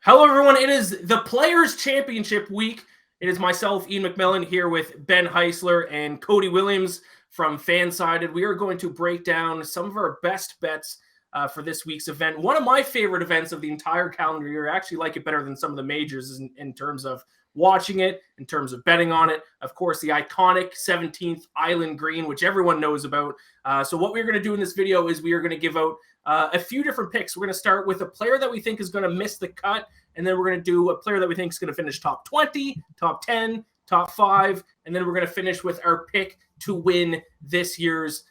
Hello, everyone. It is the Players' Championship week. It is myself, Iain MacMillan, here with Ben Heisler and Cody Williams from BetSided. We are going to break down some of our best bets for this week's event. One of my favorite events of the entire calendar year. I actually like it better than some of the majors in terms of watching it, in terms of betting on it. Of course, the iconic 17th Island Green, which everyone knows about. So what we're going to do in this video is we are going to give out a few different picks. We're going to start with a player that we think is going to miss the cut, and then we're going to do a player that we think is going to finish top 20, top 10, top 5, and then we're going to finish with our pick to win this year's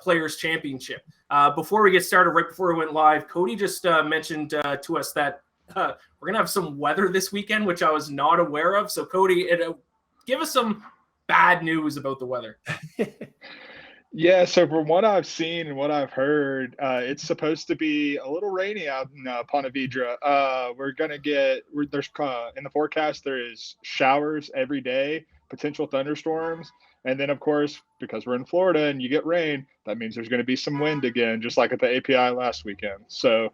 Players' Championship. Before we get started, right before we went live, Cody just mentioned to us that we're going to have some weather this weekend, which I was not aware of. So, Cody, give us some bad news about the weather. Yeah, so from what I've seen and what I've heard, it's supposed to be a little rainy out in Ponte Vedra. We're going to there's in the forecast, there is showers every day, potential thunderstorms. And then, of course, because we're in Florida and you get rain, that means there's going to be some wind again, just like at the API last weekend. So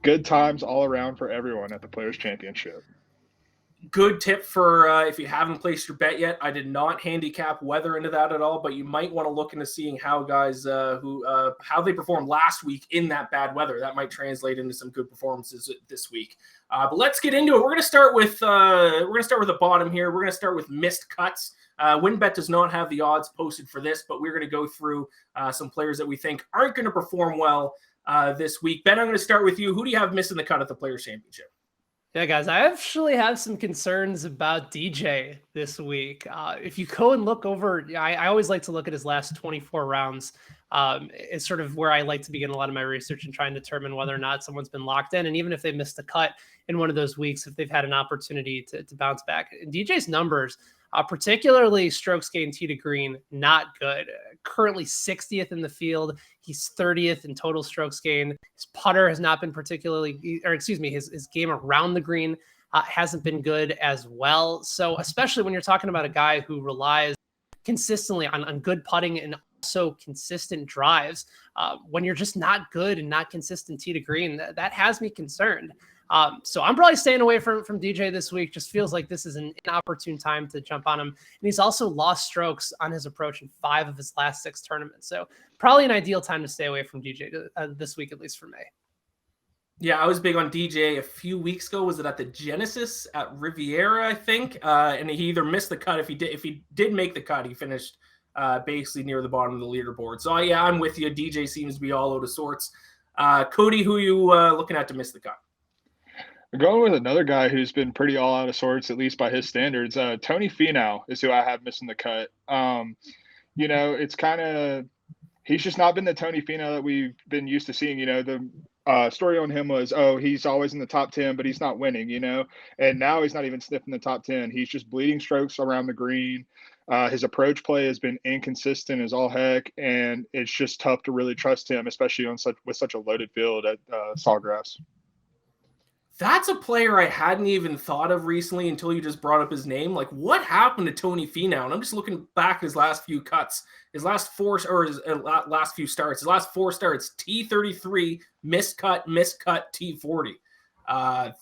good times all around for everyone at the Players' Championship. Good tip for if you haven't placed your bet yet. I did not handicap weather into that at all, but you might want to look into seeing how guys how they performed last week in that bad weather. That might translate into some good performances this week. But let's get into it. We're going to start with the bottom here. We're going to start with missed cuts. WinBet does not have the odds posted for this, but we're going to go through some players that we think aren't going to perform well this week. Ben, I'm going to start with you. Who do you have missing the cut at the Players' Championship? Yeah, guys, I actually have some concerns about DJ this week. If you go and look over, I always like to look at his last 24 rounds. It's sort of where I like to begin a lot of my research and try and determine whether or not someone's been locked in. And even if they missed a cut in one of those weeks, if they've had an opportunity to bounce back. And DJ's numbers, particularly strokes gained tee to green, not good. Currently 60th in the field. He's 30th in total strokes gained. His putter has not been his game around the green hasn't been good as well. So especially when you're talking about a guy who relies consistently on good putting and also consistent drives, when you're just not good and not consistent tee to green, that has me concerned. So I'm probably staying away from DJ this week. Just feels like this is an inopportune time to jump on him. And he's also lost strokes on his approach in 5 of his last 6 tournaments. So probably an ideal time to stay away from DJ this week, at least for me. Yeah, I was big on DJ a few weeks ago. Was it at the Genesis at Riviera, I think? And he either missed the cut. If he did make the cut, he finished basically near the bottom of the leaderboard. So yeah, I'm with you. DJ seems to be all out of sorts. Cody, who are you looking at to miss the cut? Going with another guy who's been pretty all out of sorts, at least by his standards. Tony Finau is who I have missing the cut. It's kind of – he's just not been the Tony Finau that we've been used to seeing. The story on him was, he's always in the top 10, but he's not winning, And now he's not even sniffing the top 10. He's just bleeding strokes around the green. His approach play has been inconsistent as all heck, and it's just tough to really trust him, especially with such a loaded field at Sawgrass. That's a player I hadn't even thought of recently until you just brought up his name. Like, what happened to Tony Finau? And I'm just looking back his last few cuts, his last few starts. His last 4 starts, T33, miscut, T40.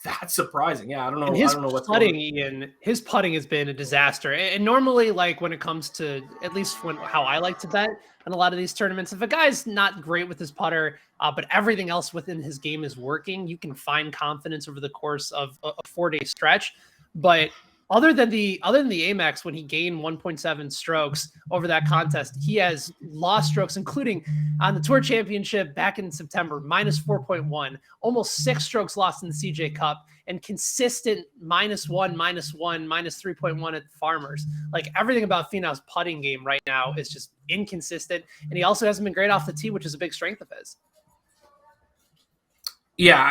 That's surprising. Yeah, I don't know. And his putting has been a disaster. And normally, like when it comes to at least how I like to bet in a lot of these tournaments, if a guy's not great with his putter, but everything else within his game is working, you can find confidence over the course of a 4-day stretch. But other than the Amex, when he gained 1.7 strokes over that contest, he has lost strokes, including on the Tour Championship back in September, minus 4.1, almost 6 strokes lost in the CJ Cup, and consistent -1, -1, minus 3.1 at the Farmers. Like, everything about Finau's putting game right now is just inconsistent, and he also hasn't been great off the tee, which is a big strength of his. Yeah,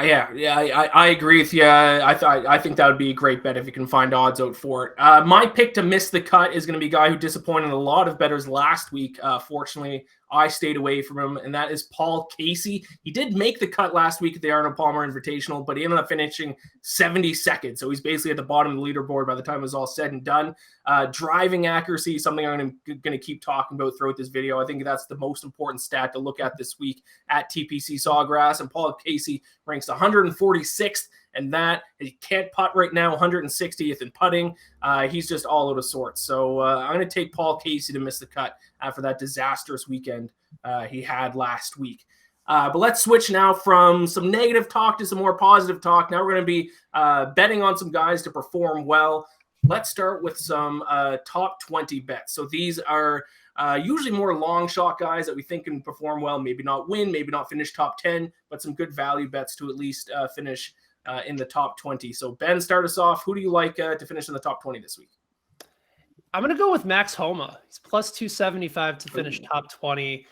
I agree with you. I think that would be a great bet if you can find odds out for it. My pick to miss the cut is going to be a guy who disappointed a lot of bettors last week. Fortunately, I stayed away from him, and that is Paul Casey. He did make the cut last week at the Arnold Palmer Invitational, but he ended up finishing 72nd. So he's basically at the bottom of the leaderboard by the time it was all said and done. Driving accuracy, something I'm going to keep talking about throughout this video. I think that's the most important stat to look at this week at TPC Sawgrass. And Paul Casey ranks 146th and that. He can't putt right now, 160th in putting. He's just all out of sorts. So I'm going to take Paul Casey to miss the cut after that disastrous weekend he had last week. But let's switch now from some negative talk to some more positive talk. Now we're going to be betting on some guys to perform well. Let's start with some top 20 bets. So these are usually more long shot guys that we think can perform well, maybe not win, maybe not finish top 10, but some good value bets to at least finish in the top 20. So Ben, start us off. Who do you like to finish in the top 20 this week? I'm going to go with Max Homa. He's plus 275 to finish top 20.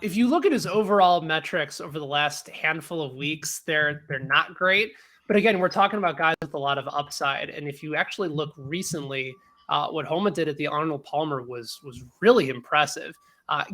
If you look at his overall metrics over the last handful of weeks, they're not great. But again, we're talking about guys with a lot of upside. And if you actually look recently, what Homa did at the Arnold Palmer was really impressive.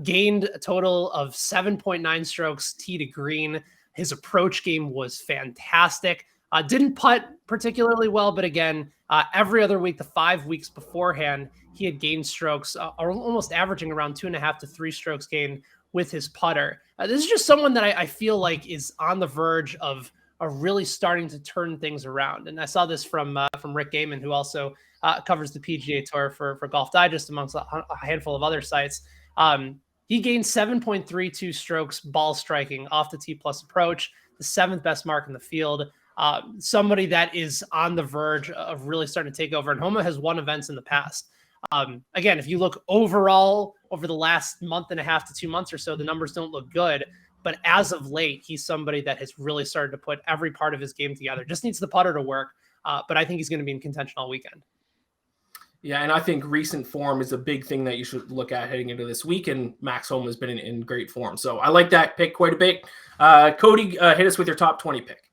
Gained a total of 7.9 strokes tee to green. His approach game was fantastic. Didn't putt particularly well, but again, every other week, the 5 weeks beforehand, he had gained strokes, almost averaging around 2.5 to 3 strokes gained with his putter. This is just someone that I feel like is on the verge of really starting to turn things around. And I saw this from Rick Gaiman, who also covers the PGA Tour for Golf Digest, amongst a handful of other sites. He gained 7.32 strokes ball striking off the tee plus approach, the 7th best mark in the field. Somebody that is on the verge of really starting to take over. And Homa has won events in the past. Again, if you look overall over the last month and a half to 2 months or so, the numbers don't look good. But as of late, he's somebody that has really started to put every part of his game together. Just needs the putter to work. But I think he's going to be in contention all weekend. Yeah, and I think recent form is a big thing that you should look at heading into this week, and Max Homa has been in great form. So I like that pick quite a bit. Cody, hit us with your top 20 pick.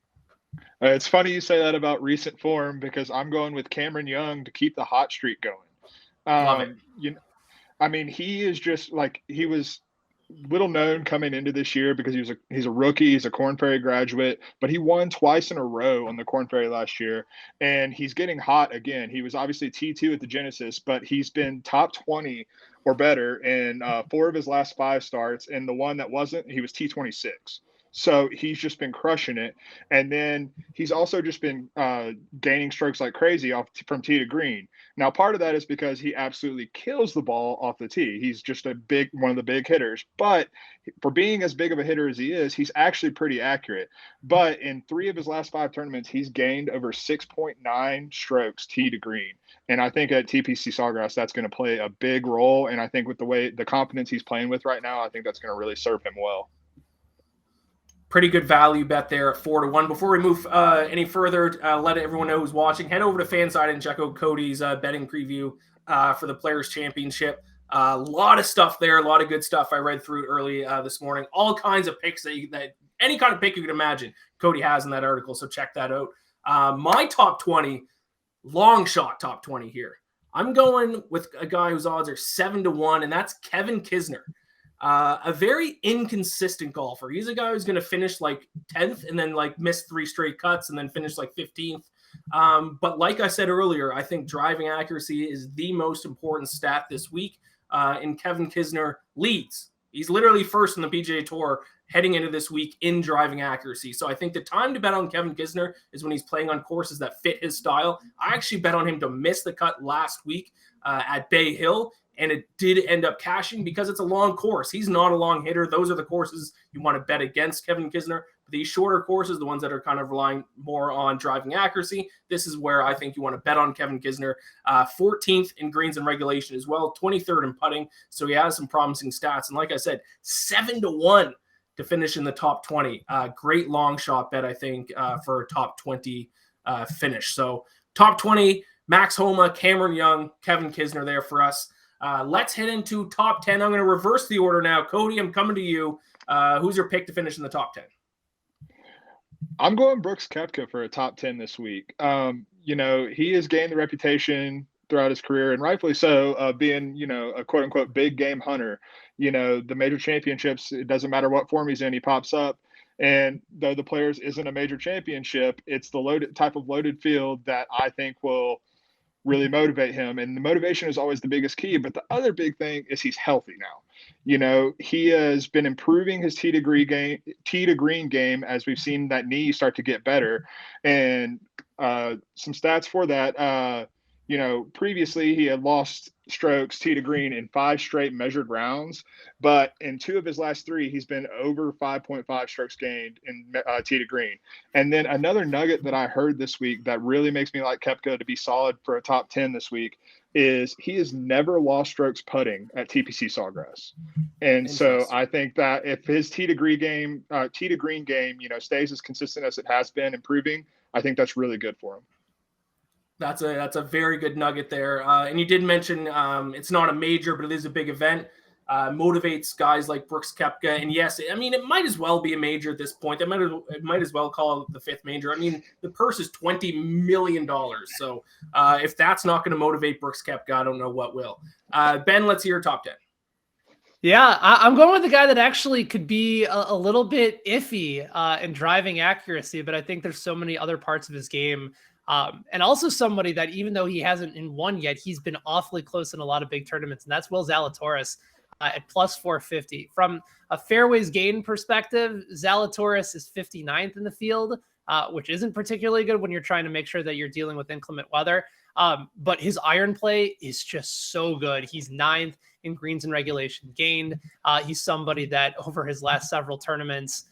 It's funny you say that about recent form because I'm going with Cameron Young to keep the hot streak going. Love it. He is just like, he was little known coming into this year because he's a rookie, he's a Korn Ferry graduate, but he won twice in a row on the Korn Ferry last year, and he's getting hot again. He was obviously T2 at the Genesis, but he's been top 20 or better in 4 of his last 5 starts, and the one that wasn't, he was T26. So he's just been crushing it. And then he's also just been gaining strokes like crazy from tee to green. Now, part of that is because he absolutely kills the ball off the tee. He's just one of the big hitters. But for being as big of a hitter as he is, he's actually pretty accurate. But in 3 of his last 5 tournaments, he's gained over 6.9 strokes tee to green. And I think at TPC Sawgrass, that's going to play a big role. And I think with the confidence he's playing with right now, I think that's going to really serve him well. Pretty good value bet there at 4-1. Before we move any further, let everyone know who's watching. Head over to FanSided and check out Cody's betting preview for the Players Championship. A lot of stuff there, a lot of good stuff. I read through it early this morning. All kinds of picks that any kind of pick you could imagine, Cody has in that article. So check that out. My top 20, long shot top 20 here. I'm going with a guy whose odds are 7-1, and that's Kevin Kisner. A very inconsistent golfer. He's a guy who's going to finish like 10th and then like miss 3 straight cuts and then finish like 15th. But like I said earlier, I think driving accuracy is the most important stat this week. And Kevin Kisner leads. He's literally first in the PGA Tour heading into this week in driving accuracy. So I think the time to bet on Kevin Kisner is when he's playing on courses that fit his style. I actually bet on him to miss the cut last week at Bay Hill. And it did end up cashing because it's a long course. He's not a long hitter. Those are the courses you want to bet against Kevin Kisner. These shorter courses, the ones that are kind of relying more on driving accuracy, this is where I think you want to bet on Kevin Kisner. 14th in greens and regulation as well, 23rd in putting. So he has some promising stats. And like I said, 7-1 to finish in the top 20. Great long shot bet, I think, for a top 20 finish. So top 20, Max Homa, Cameron Young, Kevin Kisner there for us. Let's head into top 10. I'm going to reverse the order now. Cody, I'm coming to you. Who's your pick to finish in the top 10? I'm going Brooks Koepka for a top 10 this week. He has gained the reputation throughout his career, and rightfully so, of being, a quote unquote big game hunter. The major championships, it doesn't matter what form he's in, he pops up. And though the Players isn't a major championship, it's the loaded field that I think will really motivate him. And the motivation is always the biggest key. But the other big thing is he's healthy now. You know, he has been improving his tee to green game as we've seen that knee start to get better. And some stats for that. You know, previously he had lost strokes tee to green in 5 straight measured rounds, but in 2 of his last 3, he's been over 5.5 strokes gained in tee to green. And then another nugget that I heard this week that really makes me like Koepka to be solid for a top 10 this week is he has never lost strokes putting at TPC Sawgrass. And so I think that if his tee to green game, you know, stays as consistent as it has been improving, I think that's really good for him. That's a very good nugget there. And you did mention it's not a major, but it is a big event. Motivates guys like Brooks Koepka. And yes, I mean, it might as well be a major at this point. It might as well call it the 5th major. I mean, the purse is $20 million. So if that's not going to motivate Brooks Koepka, I don't know what will. Ben, let's hear your top 10. Yeah, I'm going with the guy that actually could be a little bit iffy in driving accuracy, but I think there's so many other parts of his game. And also somebody that even though he hasn't won yet, he's been awfully close in a lot of big tournaments, and that's Will Zalatoris at plus 450. From a fairways gain perspective, Zalatoris is 59th in the field, which isn't particularly good when you're trying to make sure that you're dealing with inclement weather. But his iron play is just so good. He's 9th in greens and regulation gained. He's somebody that over his last several tournaments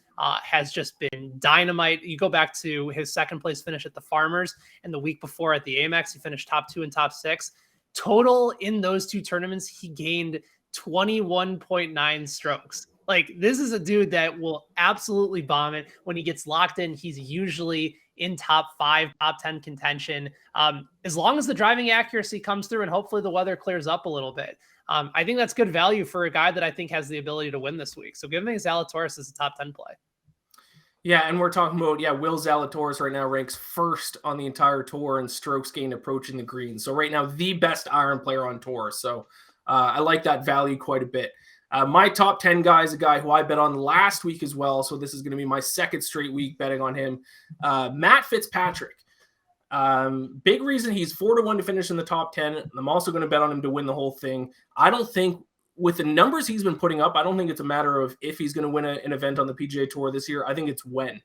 has just been dynamite. You go back to his 2nd place finish at the Farmers, and the week before at the Amex, he finished top 2 and top 6. Total in those 2 tournaments, he gained 21.9 strokes. Like, this is a dude that will absolutely bomb it. When he gets locked in, he's usually in top 5, top 10 contention. As long as the driving accuracy comes through and hopefully the weather clears up a little bit. I think that's good value for a guy that I think has the ability to win this week. So give me Zalatoris as a top 10 play. Yeah, and we're talking about, Will Zalatoris right now ranks 1st on the entire tour in strokes gained approaching the green. So right now, the best iron player on tour. So I like that value quite a bit. My top 10 guy is a guy who I bet on last week as well. So this is going to be my 2nd straight week betting on him. Matt Fitzpatrick. Big reason he's 4-1 to finish in the top 10. I'm also going to bet on him to win the whole thing. I don't think with the numbers he's been putting up, I don't think it's a matter of if he's going to win an event on the PGA Tour this year. I think it's when.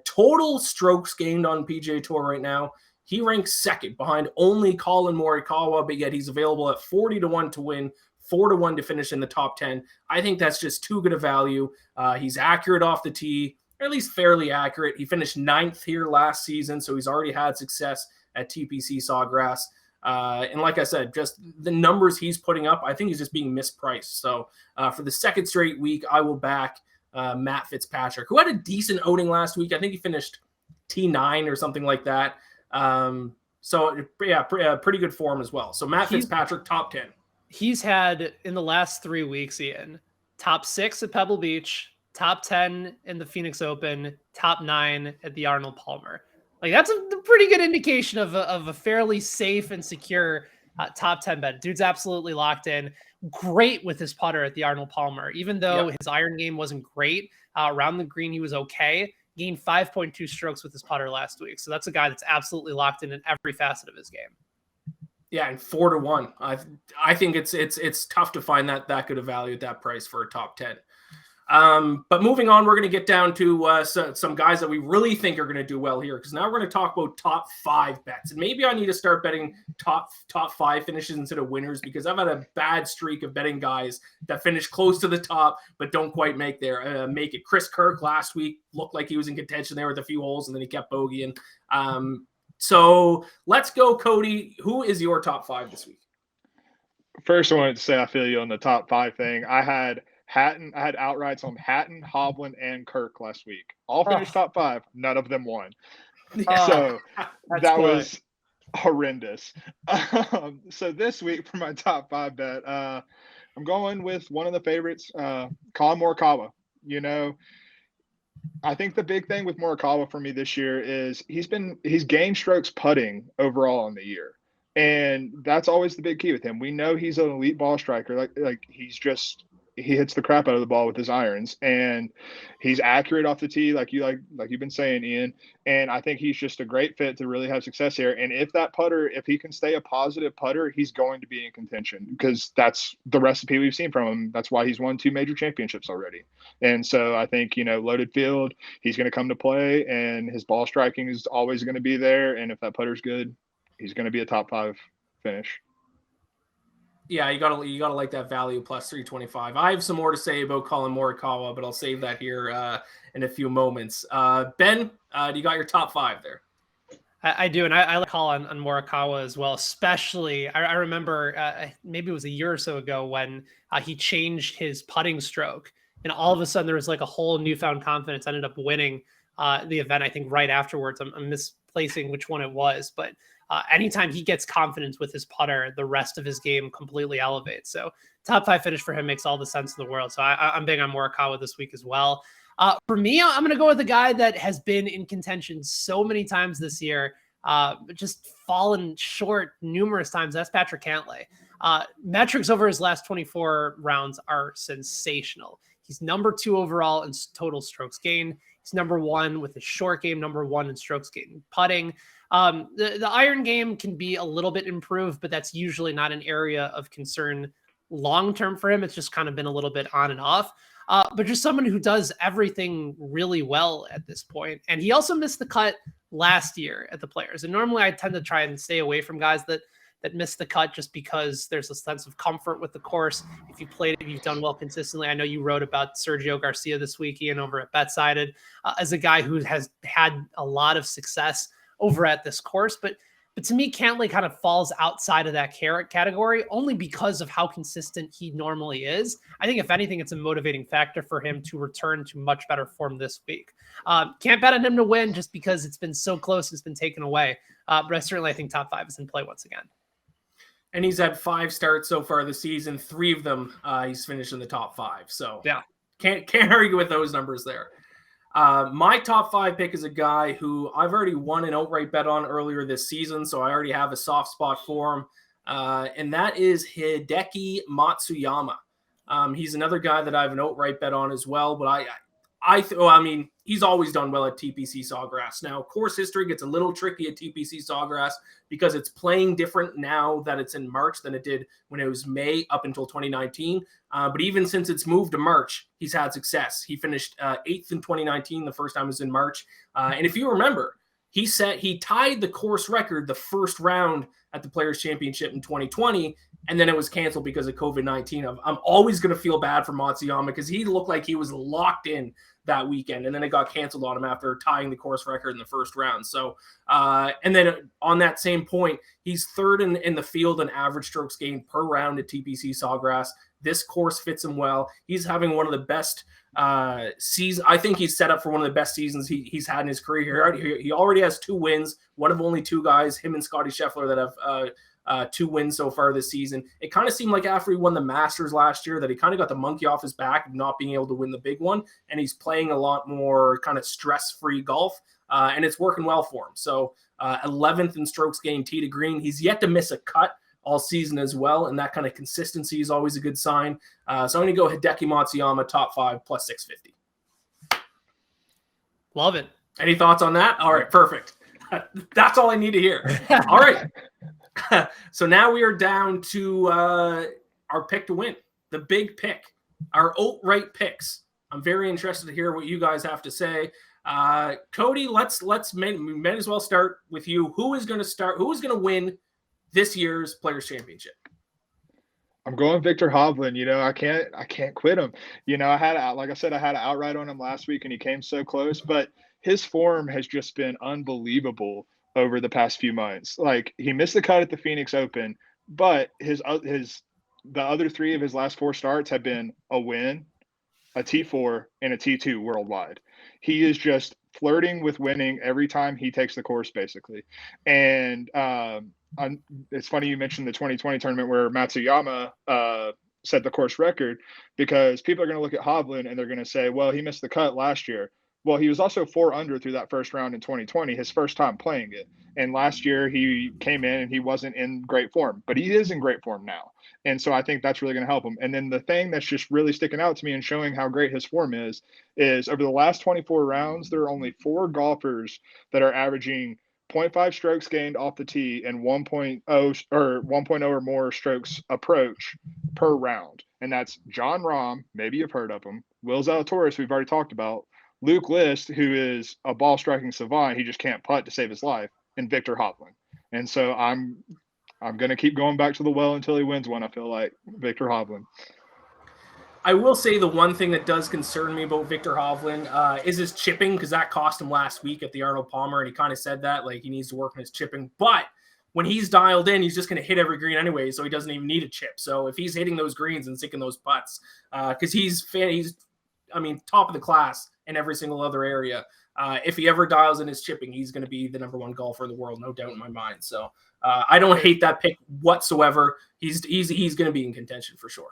Total strokes gained on PGA Tour right now, he ranks 2nd behind only Colin Morikawa, but yet he's available at 40-1 to win, 4-1 to finish in the top 10. I think that's just too good a value. He's accurate off the tee, or at least fairly accurate. He finished 9th here last season, so he's already had success at TPC Sawgrass. And like I said, just the numbers he's putting up, I think he's just being mispriced. So for the 2nd straight week, I will back Matt Fitzpatrick, who had a decent outing last week. I think he finished T9 or something like that. So yeah, pretty good form as well. So Matt Fitzpatrick, top 10. He's had in the last 3 weeks, Ian, top 6 at Pebble Beach, top 10 in the Phoenix Open, top 9 at the Arnold Palmer. Like, that's a pretty good indication of a fairly safe and secure top 10 bet. Dude's absolutely locked in. Great with his putter at the Arnold Palmer. Even though his iron game wasn't great, around the green he was okay. Gained 5.2 strokes with his putter last week. So that's a guy that's absolutely locked in every facet of his game. Yeah, and 4-1. I think it's tough to find that good a value at that price for a top 10. But moving on, we're going to get down to some guys that we really think are going to do well here, because now we're going to talk about top 5 bets. And maybe I need to start betting top 5 finishes instead of winners, because I've had a bad streak of betting guys that finish close to the top but don't quite make it. Chris Kirk last week looked like he was in contention there with a few holes, and then he kept bogeying. So let's go, Cody. Who is your top 5 this week? First, I wanted to say I feel you on the top 5 thing. I had outrights on Hatton, Hovland, and Kirk last week. All finished top 5. None of them won. So that was horrendous. So this week for my top 5 bet, I'm going with one of the favorites, Colin Morikawa. You know, I think the big thing with Morikawa for me this year is he's gained strokes putting overall in the year. And that's always the big key with him. We know he's an elite ball striker. Like he's just he hits the crap out of the ball with his irons, and he's accurate off the tee, like you've been saying, Ian. And I think he's just a great fit to really have success here. And if he can stay a positive putter, he's going to be in contention, because that's the recipe we've seen from him. That's why he's won 2 major championships already. And so I think, loaded field, he's going to come to play, and his ball striking is always going to be there. And if that putter's good, he's going to be a top 5 finish. Yeah, you gotta like that value plus 325. I have some more to say about Colin Morikawa, but I'll save that here in a few moments. Ben, do you got your top 5 there? I do, and I like Colin on Morikawa as well. Especially, I remember maybe it was a year or so ago when he changed his putting stroke, and all of a sudden there was like a whole newfound confidence. Ended up winning the event, I think, right afterwards. I'm misplacing which one it was, but anytime he gets confidence with his putter, the rest of his game completely elevates. So top 5 finish for him makes all the sense in the world. So I'm big on Morikawa this week as well. For me, I'm going to go with a guy that has been in contention so many times this year, just fallen short numerous times. That's Patrick Cantlay. Metrics over his last 24 rounds are sensational. He's number 2 overall in total strokes gained. He's number 1 with his short game, number 1 in strokes gained putting. The iron game can be a little bit improved, but that's usually not an area of concern long-term for him. It's just kind of been a little bit on and off, but just someone who does everything really well at this point. And he also missed the cut last year at the Players. And normally I tend to try and stay away from guys that miss the cut, just because there's a sense of comfort with the course. If you played it, you've done well consistently. I know you wrote about Sergio Garcia this week, Ian, over at BetSided, as a guy who has had a lot of success over at this course. But to me, Cantlay kind of falls outside of that category only because of how consistent he normally is. I think if anything, it's a motivating factor for him to return to much better form this week. Can't bet on him to win just because it's been so close. It's been taken away. But I think top 5 is in play once again. And he's had 5 starts so far this season. 3 of them, he's finished in the top 5. So yeah, can't argue with those numbers there. My top 5 pick is a guy who I've already won an outright bet on earlier this season, so I already have a soft spot for him, and that is Hideki Matsuyama. He's another guy that I have an outright bet on as well, but I mean, he's always done well at TPC Sawgrass. Now, course history gets a little tricky at TPC Sawgrass because it's playing different now that it's in March than it did when it was May up until 2019. But even since it's moved to March, he's had success. He finished 8th in 2019, the first time it was in March. And if you remember, he tied the course record the first round at the Players Championship in 2020, and then it was canceled because of COVID-19. I'm always going to feel bad for Matsuyama because he looked like he was locked in that weekend, and then it got canceled on him after tying the course record in the first round. So, and then on that same point, he's 3rd in the field in average strokes gained per round at TPC Sawgrass. This course fits him well. He's having one of the best seasons. I think he's set up for one of the best seasons he's had in his career. He already has 2 wins, one of only 2 guys, him and Scotty Scheffler, that have 2 wins so far this season. It kind of seemed like after he won the Masters last year that he kind of got the monkey off his back of not being able to win the big one, and he's playing a lot more kind of stress-free golf, and it's working well for him. So 11th in strokes gained tee to green. He's yet to miss a cut all season as well, and that kind of consistency is always a good sign. So I'm going to go Hideki Matsuyama, top 5, plus 650. Love it. Any thoughts on that? All right, perfect. That's all I need to hear. All right. So now we are down to our pick to win, the big pick, our outright picks. I'm very interested to hear what you guys have to say. Cody, let's may as well start with you. Who is going to win this year's Players Championship? I'm going Victor Hovland. I can't quit him. I had an outright on him last week and he came so close, but his form has just been unbelievable over the past few months. Like, he missed the cut at the Phoenix Open, but the other 3 of his last 4 starts have been a win, a T4, and a T2 worldwide. He is just flirting with winning every time he takes the course, basically. And it's funny you mentioned the 2020 tournament where Matsuyama set the course record, because people are going to look at Hovland and they're going to say, well, he missed the cut last year. Well, he was also 4 under through that first round in 2020, his first time playing it. And last year he came in and he wasn't in great form, but he is in great form now. And so I think that's really going to help him. And then the thing that's just really sticking out to me and showing how great his form is over the last 24 rounds, there are only 4 golfers that are averaging zero point 0.5 strokes gained off the tee and 1.0 or 1.0 or more strokes approach per round. And that's John Rahm, maybe you've heard of him, Will Zalatoris, we've already talked about, Luke List, who is a ball striking savant, he just can't putt to save his life, and Victor Hovland. And so I'm going to keep going back to the well until he wins one. I feel like Victor Hovland. I will say the one thing that does concern me about Victor Hovland is his chipping, because that cost him last week at the Arnold Palmer, and he kind of said that like he needs to work on his chipping. But when he's dialed in, he's just going to hit every green anyway, so he doesn't even need a chip. So if he's hitting those greens and sinking those putts, because he's top of the class in every single other area. If he ever dials in his chipping, he's going to be the number one golfer in the world, no doubt in my mind. So I don't hate that pick whatsoever. He's going to be in contention for sure.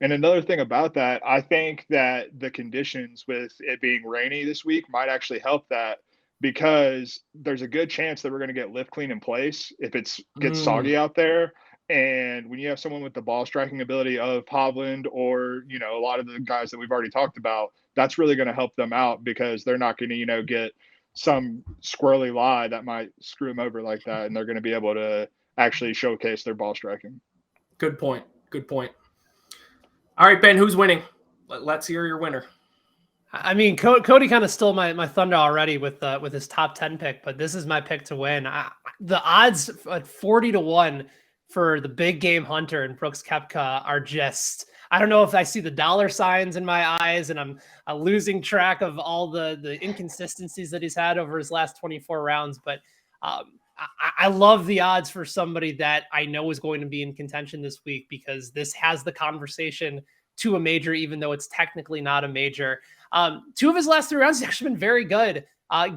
And another thing about that, I think that the conditions with it being rainy this week might actually help that, because there's a good chance that we're going to get lift clean in place if it gets soggy out there. And when you have someone with the ball striking ability of Hovland or, a lot of the guys that we've already talked about, that's really going to help them out, because they're not going to, get some squirrely lie that might screw them over like that. And they're going to be able to actually showcase their ball striking. Good point. All right, Ben, who's winning? Let's hear your winner. I mean, Cody kind of stole my thunder already with his top 10 pick, but this is my pick to win. The odds at 40-1 for the big game hunter and Brooks Koepka are just, I don't know if I see the dollar signs in my eyes and I'm losing track of all the inconsistencies that he's had over his last 24 rounds, but I love the odds for somebody that I know is going to be in contention this week, because this has the conversation to a major, even though it's technically not a major. 2 of his last 3 rounds, he's actually been very good.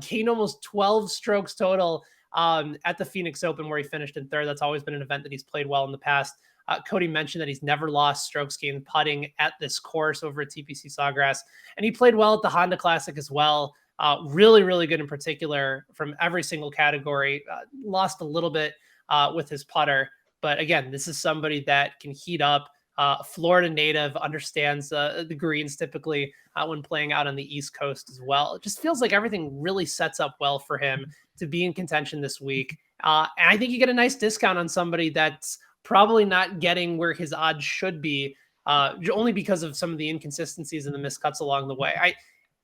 Gained almost 12 strokes total at the Phoenix Open, where he finished in 3rd. That's always been an event that he's played well in the past. Cody mentioned that he's never lost strokes gained putting at this course over at TPC Sawgrass. And he played well at the Honda Classic as well. Really, really good in particular from every single category. Lost a little bit with his putter. But again, this is somebody that can heat up. Florida native, understands the greens typically when playing out on the East Coast as well. It just feels like everything really sets up well for him to be in contention this week. And I think you get a nice discount on somebody that's probably not getting where his odds should be, only because of some of the inconsistencies and the miscuts along the way.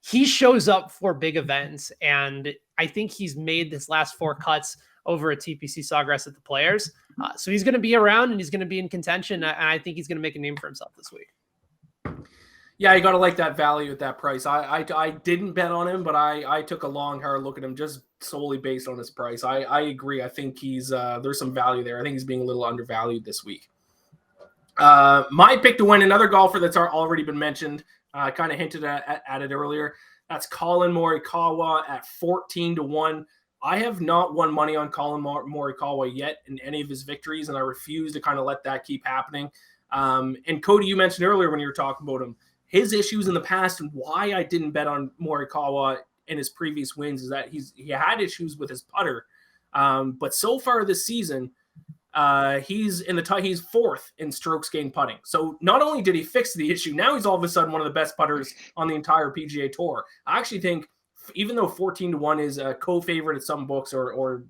He shows up for big events, and I think he's made his last 4 cuts over at TPC Sawgrass at the Players. So he's going to be around and he's going to be in contention. And I think he's going to make a name for himself this week. Yeah, you got to like that value at that price. I didn't bet on him, but I took a long, hard look at him just solely based on his price. I agree. I think he's there's some value there. I think he's being a little undervalued this week. My pick to win, another golfer that's already been mentioned. I kind of hinted at it earlier. That's Collin Morikawa at 14-1. I have not won money on Collin Morikawa yet in any of his victories, and I refuse to kind of let that keep happening. And Cody, you mentioned earlier when you were talking about him, his issues in the past and why I didn't bet on Morikawa in his previous wins is that he had issues with his putter. But so far this season, he's he's 4th in strokes gained putting. So not only did he fix the issue, now he's all of a sudden one of the best putters on the entire PGA Tour. I actually think, even though 14-1 is a co-favorite at some books or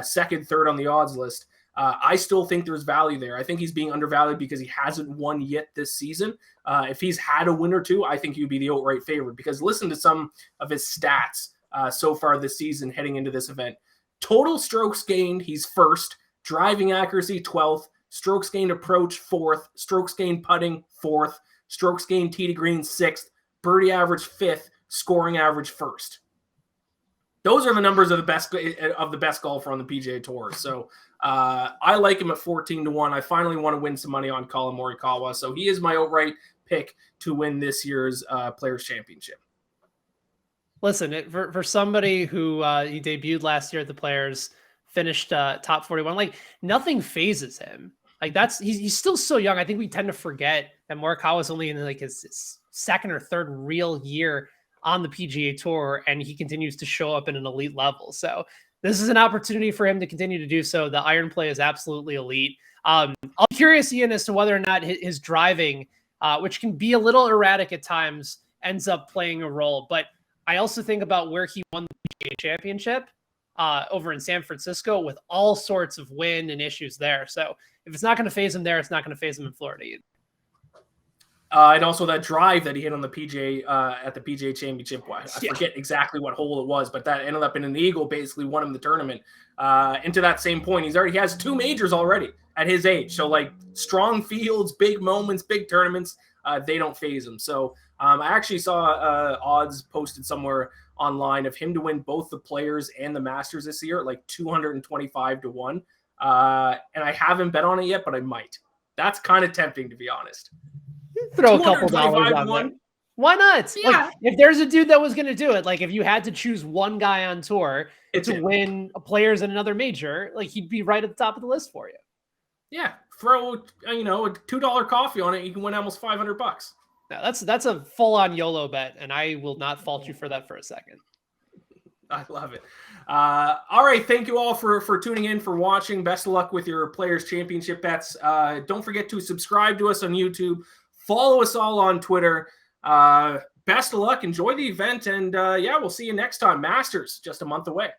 second, third on the odds list, I still think there's value there. I think he's being undervalued because he hasn't won yet this season. If he's had a win or two, I think he would be the outright favorite, because listen to some of his stats so far this season heading into this event. Total strokes gained, he's 1st. Driving accuracy, 12th. Strokes gained approach, 4th. Strokes gained putting, 4th. Strokes gained tee to green, 6th. Birdie average, 5th. Scoring average, 1st. Those are the numbers of the best golfer on the PGA Tour. So I like him at 14-1. I finally want to win some money on Collin Morikawa. So he is my outright pick to win this year's Players Championship. Listen, for somebody who he debuted last year at the Players, finished top 41, like nothing phases him. Like he's still so young. I think we tend to forget that Morikawa is only in like his 2nd or 3rd real year on the PGA Tour, and he continues to show up at an elite level. So this is an opportunity for him to continue to do so. The iron play is absolutely elite. I'm curious, Iain, as to whether or not his driving, which can be a little erratic at times, ends up playing a role. But I also think about where he won the PGA Championship over in San Francisco with all sorts of wind and issues there. So if it's not going to phase him there, it's not going to phase him in Florida either. And also that drive that he hit on the PGA at the PGA Championship. I forget exactly what hole it was, but that ended up in an eagle, basically won him the tournament. Into that same point, he has 2 majors already at his age. So like strong fields, big moments, big tournaments, they don't phase him. So I actually saw odds posted somewhere online of him to win both the Players and the Masters this year, like 225 to 1. And I haven't bet on it yet, but I might. That's kind of tempting, to be honest. Throw a couple dollars on there. Why not? Yeah. Like, if there's a dude that was going to do it, like if you had to choose one guy on tour to win a Players in another major, like he'd be right at the top of the list for you. Yeah, throw a $2 coffee on it, you can win almost $500. Now, that's a full-on YOLO bet, and I will not fault you for that for a second. I love it. All right, thank you all for tuning in, for watching. Best of luck with your Players Championship bets. Don't forget to subscribe to us on YouTube. Follow us all on Twitter. Best of luck. Enjoy the event. And we'll see you next time. Masters, just a month away.